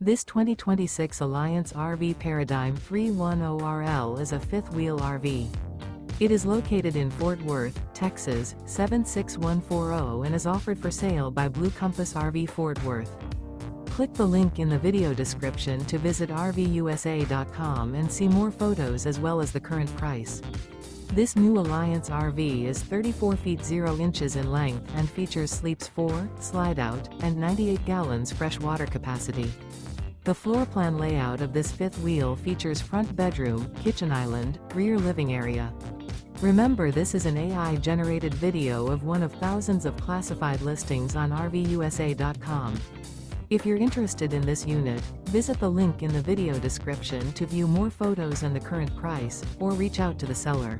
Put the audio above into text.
This 2026 Alliance RV Paradigm 310RL is a fifth-wheel RV. It is located in Fort Worth, Texas, 76140 and is offered for sale by Blue Compass RV Fort Worth. Click the link in the video description to visit RVUSA.com and see more photos as well as the current price. This new Alliance RV is 34 feet 0 inches in length and features sleeps 4, Slideout, and 98 gallons fresh water capacity. The floor plan layout of this fifth wheel features front bedroom, kitchen island, rear living area. Remember, this is an AI-generated video of one of thousands of classified listings on RVUSA.com. If you're interested in this unit, visit the link in the video description to view more photos and the current price, or reach out to the seller.